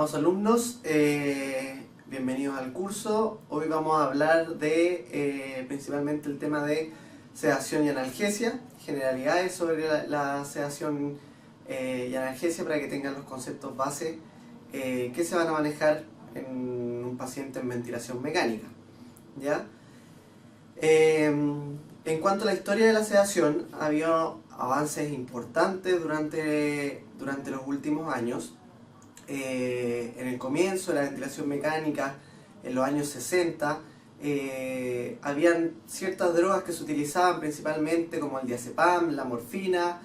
Estimados alumnos, bienvenidos al curso. Hoy vamos a hablar de principalmente el tema de sedación y analgesia, generalidades sobre la sedación y analgesia para que tengan los conceptos base que se van a manejar en un paciente en ventilación mecánica. ¿Ya? En cuanto a la historia de la sedación, ha habido avances importantes durante los últimos años. En el comienzo de la ventilación mecánica, en los años 60, habían ciertas drogas que se utilizaban principalmente como el diazepam, la morfina,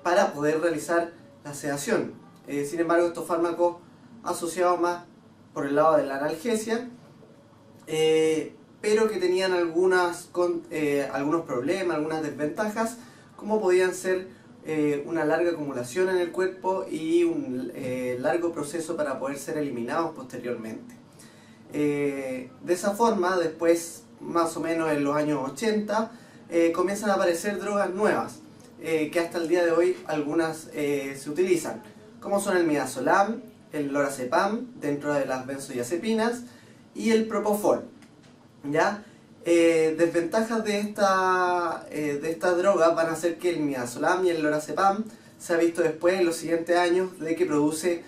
para poder realizar la sedación. Sin embargo, estos fármacos asociados más por el lado de la analgesia, pero que tenían algunos problemas, algunas desventajas, como podían ser una larga acumulación en el cuerpo y un largo proceso para poder ser eliminados posteriormente. De esa forma, después, más o menos en los años 80, comienzan a aparecer drogas nuevas, que hasta el día de hoy algunas se utilizan, como son el midazolam, el lorazepam, dentro de las benzodiazepinas, y el propofol. ¿Ya? Desventajas de esta droga van a ser que el midazolam y el lorazepam se ha visto después en los siguientes años de que produce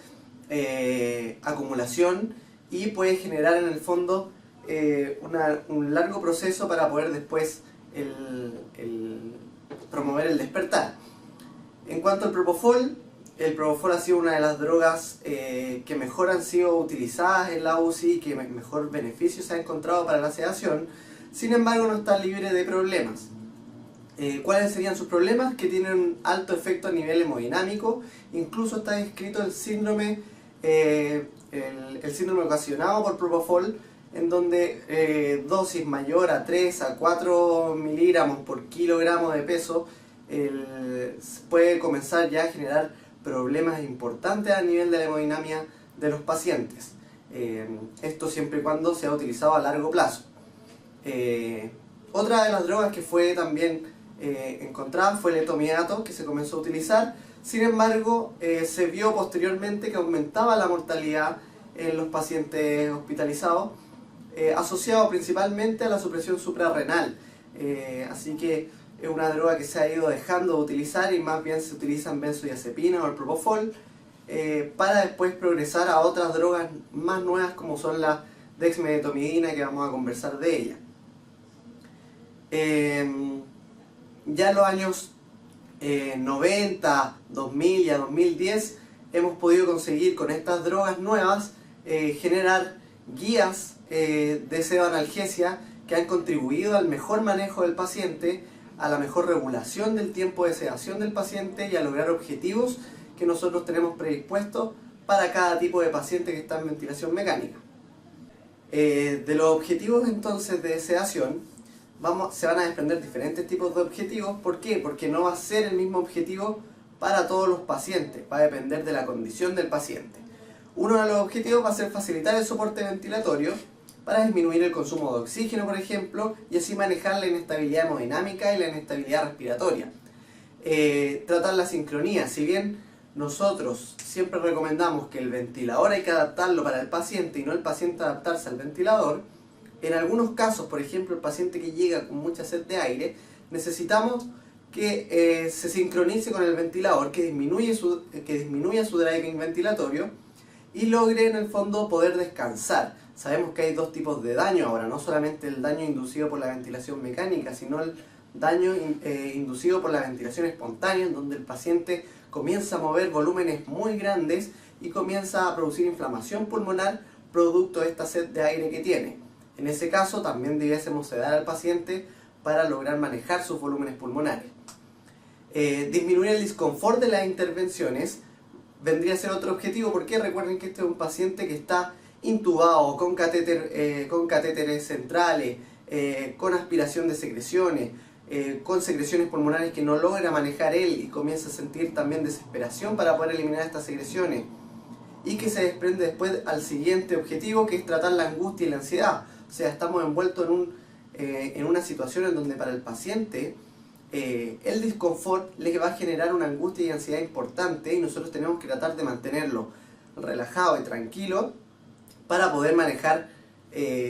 acumulación y puede generar en el fondo un largo proceso para poder después promover el despertar. En cuanto al propofol, el propofol ha sido una de las drogas que mejor han sido utilizadas en la UCI y que mejor beneficio se ha encontrado para la sedación. Sin embargo, no está libre de problemas. ¿Cuáles serían sus problemas? Que tienen un alto efecto a nivel hemodinámico. Incluso está descrito el síndrome ocasionado por propofol, en donde dosis mayor a 3 a 4 miligramos por kilogramo de peso puede comenzar ya a generar problemas importantes a nivel de la hemodinamia de los pacientes. Esto siempre y cuando sea utilizado a largo plazo. Otra de las drogas que fue también encontrada fue el etomidato, que se comenzó a utilizar. Sin embargo, se vio posteriormente que aumentaba la mortalidad en los pacientes hospitalizados, asociado principalmente a la supresión suprarrenal. Así que es una droga que se ha ido dejando de utilizar y más bien se utilizan benzodiazepinas o el propofol, para después progresar a otras drogas más nuevas como son la dexmedetomidina, que vamos a conversar de ella. Ya en los años 90, 2000 y a 2010 hemos podido conseguir con estas drogas nuevas generar guías de sedoanalgesia que han contribuido al mejor manejo del paciente, a la mejor regulación del tiempo de sedación del paciente y a lograr objetivos que nosotros tenemos predispuestos para cada tipo de paciente que está en ventilación mecánica. De los objetivos entonces de sedación se van a desprender diferentes tipos de objetivos. ¿Por qué? Porque no va a ser el mismo objetivo para todos los pacientes, va a depender de la condición del paciente. Uno de los objetivos va a ser facilitar el soporte ventilatorio para disminuir el consumo de oxígeno, por ejemplo, y así manejar la inestabilidad hemodinámica y la inestabilidad respiratoria. Tratar la sincronía. Si bien nosotros siempre recomendamos que el ventilador hay que adaptarlo para el paciente y no el paciente adaptarse al ventilador, en algunos casos, por ejemplo, el paciente que llega con mucha sed de aire, necesitamos que se sincronice con el ventilador, que disminuya su driving ventilatorio y logre en el fondo poder descansar. Sabemos que hay dos tipos de daño ahora, no solamente el daño inducido por la ventilación mecánica, sino el daño inducido por la ventilación espontánea, en donde el paciente comienza a mover volúmenes muy grandes y comienza a producir inflamación pulmonar producto de esta sed de aire que tiene. En ese caso también debiésemos sedar al paciente para lograr manejar sus volúmenes pulmonares. Disminuir el disconfort de las intervenciones vendría a ser otro objetivo, porque recuerden que este es un paciente que está intubado, con catéteres centrales, con aspiración de secreciones, con secreciones pulmonares que no logra manejar él y comienza a sentir también desesperación para poder eliminar estas secreciones, y que se desprende después al siguiente objetivo, que es tratar la angustia y la ansiedad. O sea, estamos envueltos en una situación en donde para el paciente el disconfort le va a generar una angustia y ansiedad importante, y nosotros tenemos que tratar de mantenerlo relajado y tranquilo para poder manejar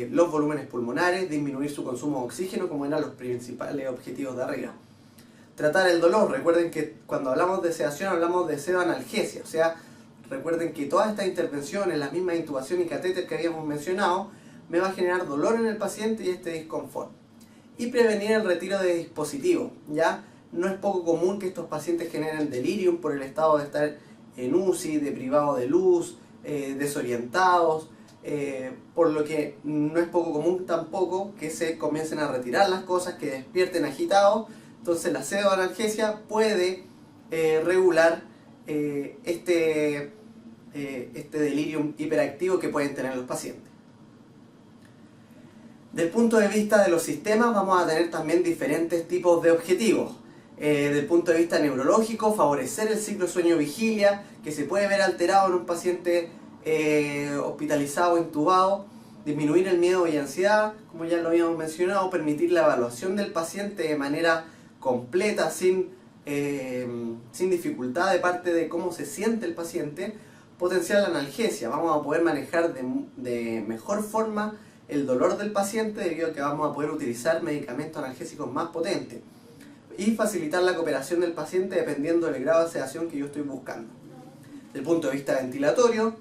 los volúmenes pulmonares, disminuir su consumo de oxígeno, como eran los principales objetivos de arriba. Tratar el dolor. Recuerden que cuando hablamos de sedación hablamos de sedoanalgesia, o sea, recuerden que todas estas intervenciones, la misma intubación y catéter que habíamos mencionado, me va a generar dolor en el paciente y este disconfort. Y prevenir el retiro de dispositivos, ¿ya? No es poco común que estos pacientes generen delirium por el estado de estar en UCI, deprivados de luz, desorientados, por lo que no es poco común tampoco que se comiencen a retirar las cosas, que despierten agitados. Entonces la pseudoanalgesia puede regular este delirium hiperactivo que pueden tener los pacientes. Del punto de vista de los sistemas vamos a tener también diferentes tipos de objetivos. Del punto de vista neurológico, favorecer el ciclo sueño-vigilia, que se puede ver alterado en un paciente hospitalizado o intubado, disminuir el miedo y ansiedad, como ya lo habíamos mencionado, permitir la evaluación del paciente de manera completa, sin dificultad de parte de cómo se siente el paciente, potenciar la analgesia, vamos a poder manejar de mejor forma el dolor del paciente debido a que vamos a poder utilizar medicamentos analgésicos más potentes y facilitar la cooperación del paciente dependiendo del grado de sedación que yo estoy buscando. Desde el punto de vista ventilatorio,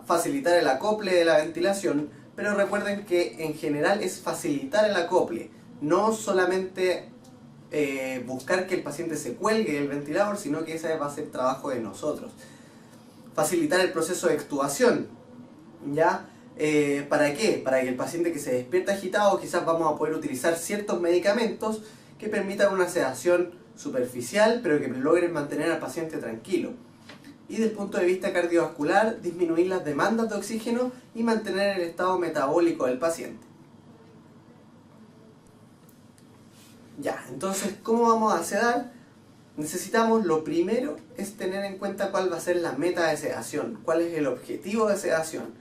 facilitar el acople de la ventilación, pero recuerden que en general es facilitar el acople, no solamente buscar que el paciente se cuelgue del ventilador, sino que ese va a ser trabajo de nosotros. Facilitar el proceso de extubación, ¿ya? ¿Para qué? Para que el paciente que se despierta agitado, quizás vamos a poder utilizar ciertos medicamentos que permitan una sedación superficial, pero que logren mantener al paciente tranquilo. Y desde el punto de vista cardiovascular, disminuir las demandas de oxígeno y mantener el estado metabólico del paciente. Ya, entonces, ¿cómo vamos a sedar? Necesitamos, lo primero es tener en cuenta cuál va a ser la meta de sedación, cuál es el objetivo de sedación.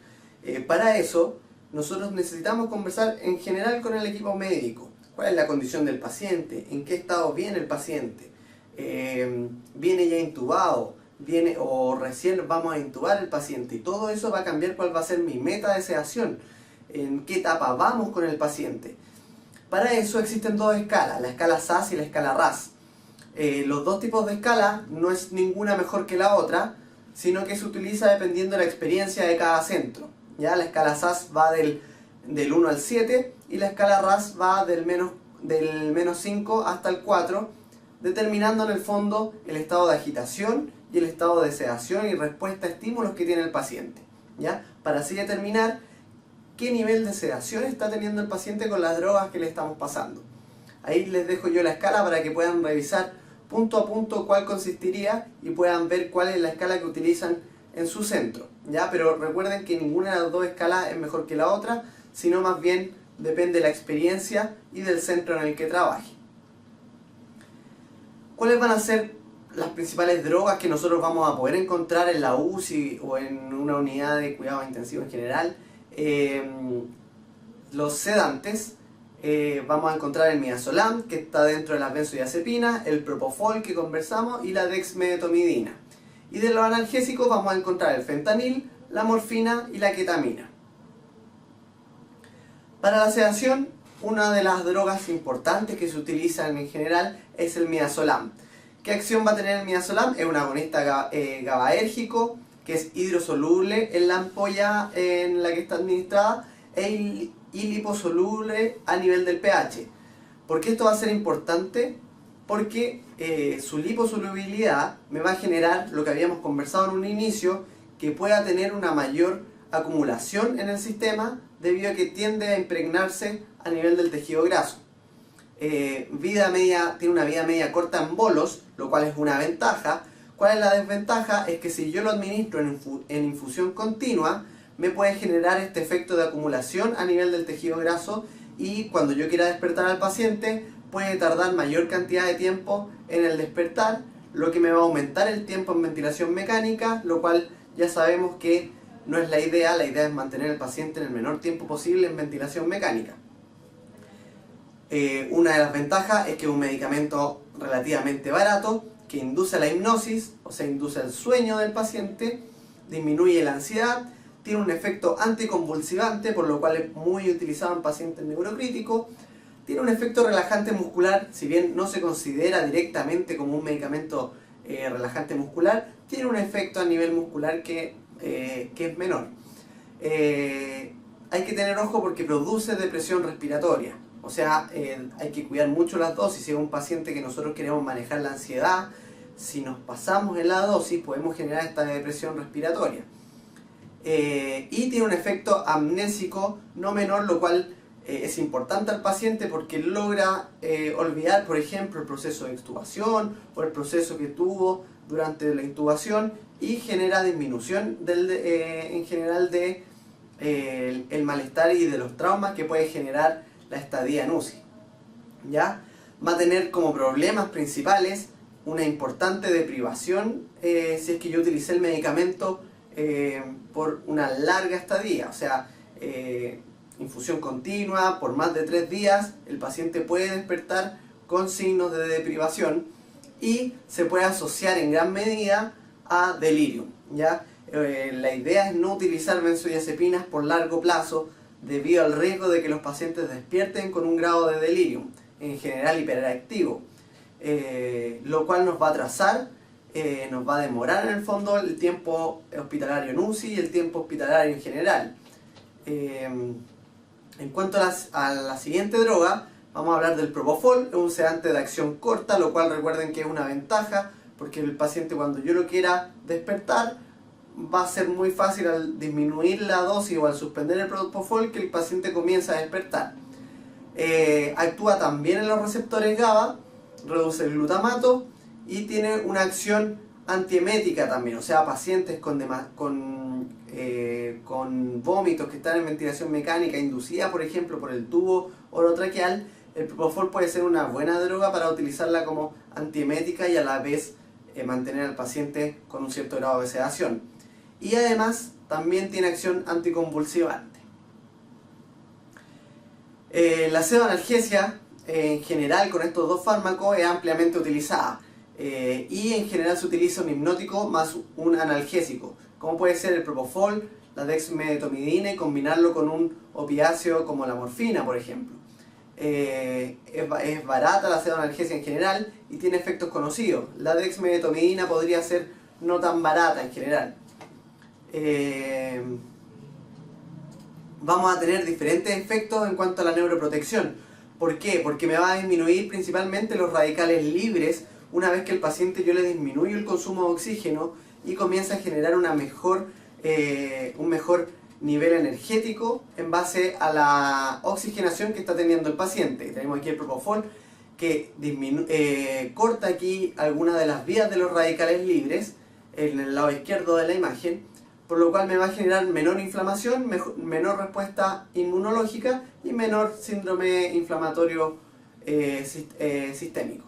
Para eso, nosotros necesitamos conversar en general con el equipo médico. ¿Cuál es la condición del paciente? ¿En qué estado viene el paciente? ¿Viene ya intubado? ¿Viene o recién vamos a intubar el paciente? Y todo eso va a cambiar cuál va a ser mi meta de sedación. ¿En qué etapa vamos con el paciente? Para eso existen dos escalas, la escala SAS y la escala RAS. Los dos tipos de escala no es ninguna mejor que la otra, sino que se utiliza dependiendo de la experiencia de cada centro. ¿Ya? La escala SAS va del 1 al 7 y la escala RAS va del menos 5 hasta el 4, determinando en el fondo el estado de agitación y el estado de sedación y respuesta a estímulos que tiene el paciente, ¿ya? Para así determinar qué nivel de sedación está teniendo el paciente con las drogas que le estamos pasando. Ahí les dejo yo la escala para que puedan revisar punto a punto cuál consistiría y puedan ver cuál es la escala que utilizan en su centro, ¿ya? Pero recuerden que ninguna de las dos escalas es mejor que la otra, sino más bien depende de la experiencia y del centro en el que trabaje. ¿Cuáles van a ser las principales drogas que nosotros vamos a poder encontrar en la UCI o en una unidad de cuidado intensivo en general? Los sedantes, vamos a encontrar el midazolam, que está dentro de las benzodiazepinas, el propofol que conversamos y la dexmedetomidina. Y de los analgésicos vamos a encontrar el fentanil, la morfina y la ketamina. Para la sedación, una de las drogas importantes que se utilizan en general es el midazolam. ¿Qué acción va a tener el midazolam? Es un agonista GABAérgico que es hidrosoluble en la ampolla en la que está administrada y liposoluble a nivel del pH. ¿Por qué esto va a ser importante? Porque su liposolubilidad me va a generar lo que habíamos conversado en un inicio, que pueda tener una mayor acumulación en el sistema debido a que tiende a impregnarse a nivel del tejido graso. Tiene una vida media corta en bolos, lo cual es una ventaja. ¿Cuál es la desventaja? Es que si yo lo administro en infusión continua, me puede generar este efecto de acumulación a nivel del tejido graso y cuando yo quiera despertar al paciente puede tardar mayor cantidad de tiempo en el despertar, lo que me va a aumentar el tiempo en ventilación mecánica, lo cual ya sabemos que no es la idea es mantener al paciente en el menor tiempo posible en ventilación mecánica. Una de las ventajas es que es un medicamento relativamente barato, que induce la hipnosis, o sea, induce el sueño del paciente, disminuye la ansiedad, tiene un efecto anticonvulsivante, por lo cual es muy utilizado en pacientes neurocríticos, tiene un efecto relajante muscular, si bien no se considera directamente como un medicamento relajante muscular, tiene un efecto a nivel muscular que es menor. Hay que tener ojo porque produce depresión respiratoria, o sea, hay que cuidar mucho las dosis. Si es un paciente que nosotros queremos manejar la ansiedad, si nos pasamos en la dosis podemos generar esta depresión respiratoria. Y tiene un efecto amnésico no menor, lo cual es importante al paciente porque logra olvidar, por ejemplo, el proceso de extubación o el proceso que tuvo durante la intubación, y genera disminución en general de el malestar y de los traumas que puede generar la estadía en UCI. ¿Ya? Va a tener como problemas principales una importante deprivación si es que yo utilicé el medicamento por una larga estadía, o sea, infusión continua por más de 3 días, el paciente puede despertar con signos de deprivación y se puede asociar en gran medida a delirium. ¿Ya? La idea es no utilizar benzodiazepinas por largo plazo debido al riesgo de que los pacientes despierten con un grado de delirium, en general hiperactivo, lo cual nos va a atrasar, nos va a demorar en el fondo el tiempo hospitalario en UCI y el tiempo hospitalario en general. En cuanto a la siguiente droga, vamos a hablar del propofol. Es un sedante de acción corta, lo cual recuerden que es una ventaja, porque el paciente, cuando yo lo quiera despertar, va a ser muy fácil al disminuir la dosis o al suspender el propofol que el paciente comienza a despertar. Actúa también en los receptores GABA, reduce el glutamato y tiene una acción antiemética también. O sea, pacientes con vómitos que están en ventilación mecánica inducida, por ejemplo, por el tubo orotraqueal, el propofol puede ser una buena droga para utilizarla como antiemética y a la vez mantener al paciente con un cierto grado de sedación. Y además también tiene acción anticonvulsivante. La pseudoanalgesia en general con estos dos fármacos es ampliamente utilizada, y en general se utiliza un hipnótico más un analgésico, como puede ser el propofol, la dexmedetomidina, y combinarlo con un opiáceo como la morfina, por ejemplo. Es barata la pseudoanalgesia en general y tiene efectos conocidos. La dexmedetomidina podría ser no tan barata en general. Vamos a tener diferentes efectos en cuanto a la neuroprotección. ¿Por qué? Porque me va a disminuir principalmente los radicales libres una vez que el paciente yo le disminuyo el consumo de oxígeno y comienza a generar un mejor nivel energético en base a la oxigenación que está teniendo el paciente. Tenemos aquí el propofol que corta aquí algunas de las vías de los radicales libres en el lado izquierdo de la imagen, por lo cual me va a generar menor inflamación, menor respuesta inmunológica y menor síndrome inflamatorio sistémico.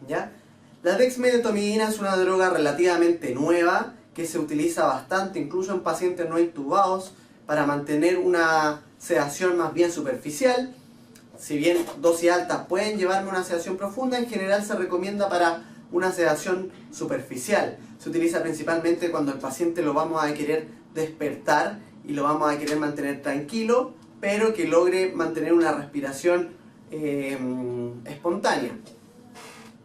¿Ya? La dexmedetomidina es una droga relativamente nueva que se utiliza bastante, incluso en pacientes no intubados, para mantener una sedación más bien superficial. Si bien dosis altas pueden llevarme a una sedación profunda, en general se recomienda para una sedación superficial. Se utiliza principalmente cuando el paciente lo vamos a querer despertar y lo vamos a querer mantener tranquilo, pero que logre mantener una respiración espontánea.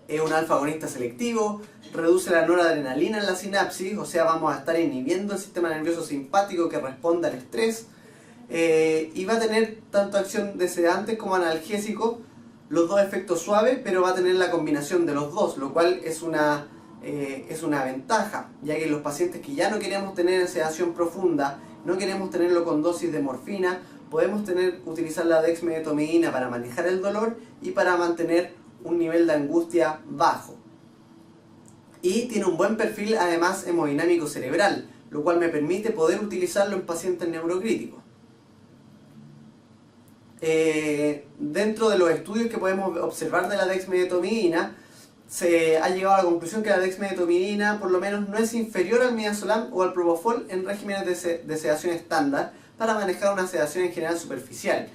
Es un alfa agonista selectivo, reduce la noradrenalina en la sinapsis, o sea, vamos a estar inhibiendo el sistema nervioso simpático que responde al estrés, y va a tener tanto acción de sedante como analgésico, los dos efectos suaves, pero va a tener la combinación de los dos, lo cual es una ventaja, ya que los pacientes que ya no queremos tener sedación profunda, no queremos tenerlo con dosis de morfina, podemos utilizar la dexmedetomidina para manejar el dolor y para mantener un nivel de angustia bajo. Y tiene un buen perfil además hemodinámico cerebral, lo cual me permite poder utilizarlo en pacientes neurocríticos. Dentro de los estudios que podemos observar de la dexmedetomidina, se ha llegado a la conclusión que la dexmedetomidina por lo menos no es inferior al midazolam o al propofol en regímenes de sedación estándar para manejar una sedación en general superficial.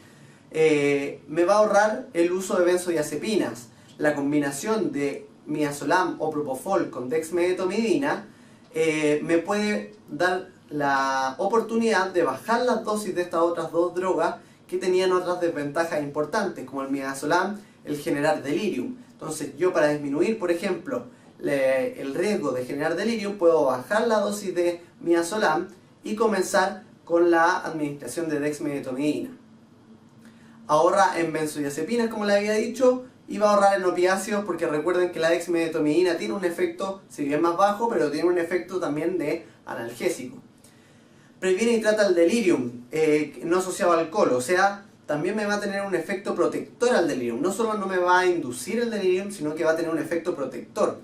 Me va a ahorrar el uso de benzodiazepinas. la combinación de midazolam o propofol con dexmedetomidina me puede dar la oportunidad de bajar las dosis de estas otras dos drogas que tenían otras desventajas importantes, como el midazolam, el generar delirium. Entonces yo, para disminuir, por ejemplo, el riesgo de generar delirium, puedo bajar la dosis de midazolam y comenzar con la administración de dexmedetomidina. Ahorra en benzodiazepinas, como les había dicho, y va a ahorrar en opiáceos, porque recuerden que la dexmedetomidina tiene un efecto, si bien más bajo, pero tiene un efecto también de analgésico. Previene y trata el delirium, no asociado al alcohol, o sea, también me va a tener un efecto protector al delirium. No solo no me va a inducir el delirium, sino que va a tener un efecto protector.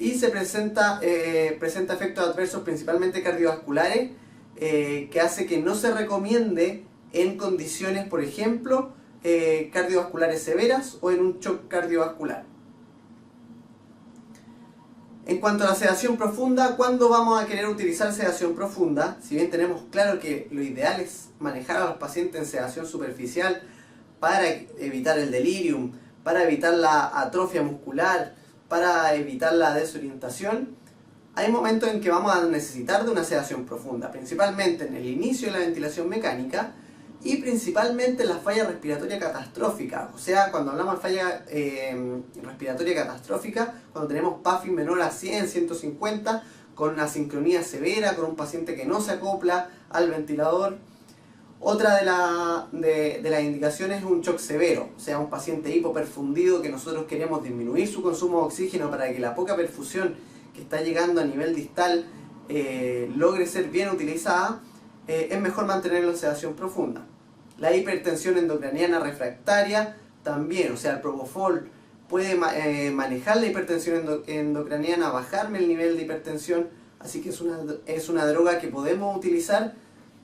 Y se presenta efectos adversos principalmente cardiovasculares, que hace que no se recomiende en condiciones, por ejemplo, cardiovasculares severas o en un shock cardiovascular. En cuanto a la sedación profunda, ¿cuándo vamos a querer utilizar sedación profunda? Si bien tenemos claro que lo ideal es manejar a los pacientes en sedación superficial para evitar el delirium, para evitar la atrofia muscular, para evitar la desorientación, hay momentos en que vamos a necesitar de una sedación profunda, principalmente en el inicio de la ventilación mecánica y principalmente en la falla respiratoria catastrófica. O sea, cuando hablamos de falla respiratoria catastrófica, cuando tenemos PAFI menor a 100, 150, con una sincronía severa, con un paciente que no se acopla al ventilador. Otra de las indicaciones es un shock severo, o sea, un paciente hipoperfundido que nosotros queremos disminuir su consumo de oxígeno para que la poca perfusión que está llegando a nivel distal logre ser bien utilizada. Es mejor mantenerlo en sedación profunda. La hipertensión endocraniana refractaria también, o sea, el propofol puede manejar la hipertensión endocraniana, bajarme el nivel de hipertensión, así que es una droga que podemos utilizar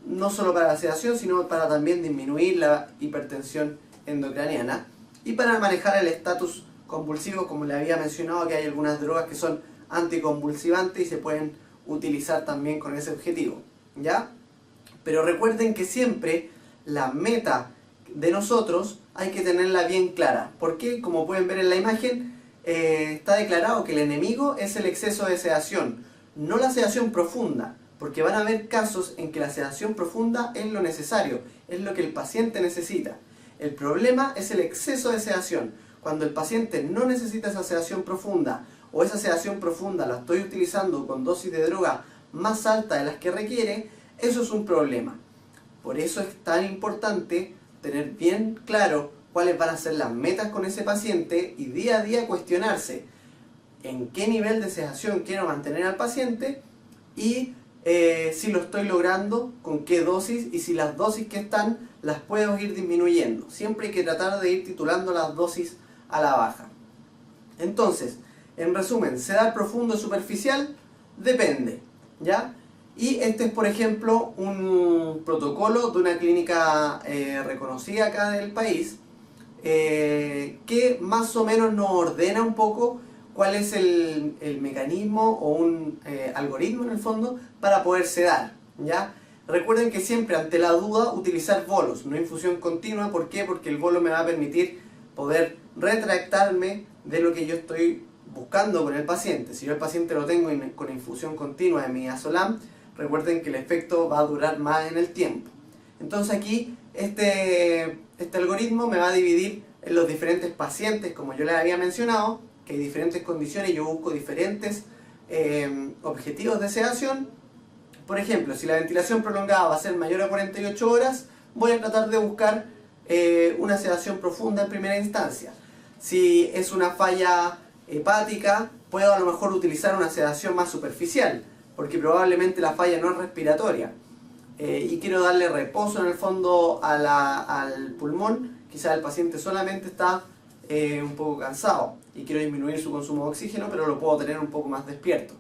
no solo para la sedación, sino para también disminuir la hipertensión endocraniana y para manejar el estatus convulsivo, como le había mencionado, que hay algunas drogas que son anticonvulsivantes y se pueden utilizar también con ese objetivo, ¿ya? Pero recuerden que siempre la meta de nosotros hay que tenerla bien clara. Porque, como pueden ver en la imagen, está declarado que el enemigo es el exceso de sedación, no la sedación profunda. Porque van a haber casos en que la sedación profunda es lo necesario, es lo que el paciente necesita. El problema es el exceso de sedación. Cuando el paciente no necesita esa sedación profunda, o esa sedación profunda la estoy utilizando con dosis de droga más alta de las que requiere, eso es un problema. Por eso es tan importante tener bien claro cuáles van a ser las metas con ese paciente y día a día cuestionarse en qué nivel de sedación quiero mantener al paciente y si lo estoy logrando, con qué dosis y si las dosis que están las puedo ir disminuyendo. Siempre hay que tratar de ir titulando las dosis a la baja. Entonces, en resumen, sedar profundo o superficial depende, ¿ya? Y este es, por ejemplo, un protocolo de una clínica reconocida acá del país que más o menos nos ordena un poco cuál es el mecanismo o un algoritmo en el fondo para poder sedar, ¿ya? Recuerden que siempre ante la duda utilizar bolos, no infusión continua. ¿Por qué? Porque el bolo me va a permitir poder retractarme de lo que yo estoy buscando con el paciente. Si yo el paciente lo tengo con infusión continua de midazolam, recuerden que el efecto va a durar más en el tiempo. Entonces aquí este algoritmo me va a dividir en los diferentes pacientes, como yo les había mencionado, que hay diferentes condiciones, yo busco diferentes objetivos de sedación. Por ejemplo, si la ventilación prolongada va a ser mayor a 48 horas, voy a tratar de buscar una sedación profunda en primera instancia. Si es una falla hepática, puedo a lo mejor utilizar una sedación más superficial, porque probablemente la falla no es respiratoria. Y quiero darle reposo en el fondo al pulmón, quizás el paciente solamente está un poco cansado y quiero disminuir su consumo de oxígeno, pero lo puedo tener un poco más despierto.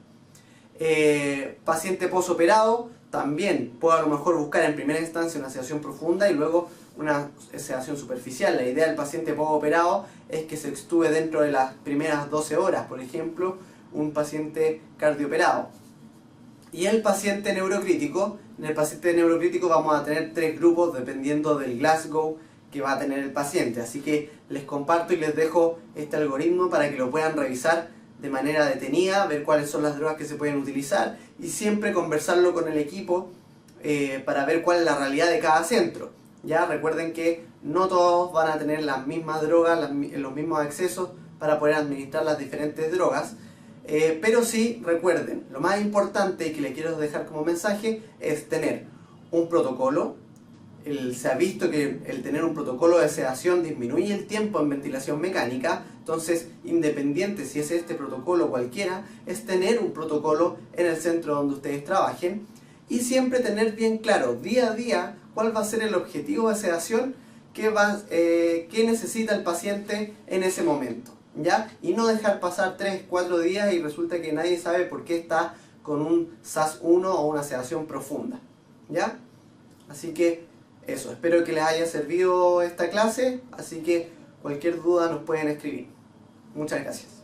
Paciente posoperado, también puedo a lo mejor buscar en primera instancia una sedación profunda y luego una sedación superficial. La idea del paciente postoperado es que se extube dentro de las primeras 12 horas, por ejemplo, un paciente cardioperado. Y el paciente neurocrítico, en el paciente neurocrítico vamos a tener 3 grupos dependiendo del Glasgow que va a tener el paciente. Así que les comparto y les dejo este algoritmo para que lo puedan revisar de manera detenida, ver cuáles son las drogas que se pueden utilizar y siempre conversarlo con el equipo para ver cuál es la realidad de cada centro. Ya recuerden que no todos van a tener las mismas drogas, los mismos accesos para poder administrar las diferentes drogas, pero sí recuerden, lo más importante y que les quiero dejar como mensaje es tener un protocolo. Se ha visto que el tener un protocolo de sedación disminuye el tiempo en ventilación mecánica, entonces independiente si es este protocolo o cualquiera, es tener un protocolo en el centro donde ustedes trabajen y siempre tener bien claro día a día cuál va a ser el objetivo de sedación que necesita el paciente en ese momento, ¿ya? Y no dejar pasar 3-4 días y resulta que nadie sabe por qué está con un SAS1 o una sedación profunda, ¿ya? Así que eso, espero que les haya servido esta clase, así que cualquier duda nos pueden escribir. Muchas gracias.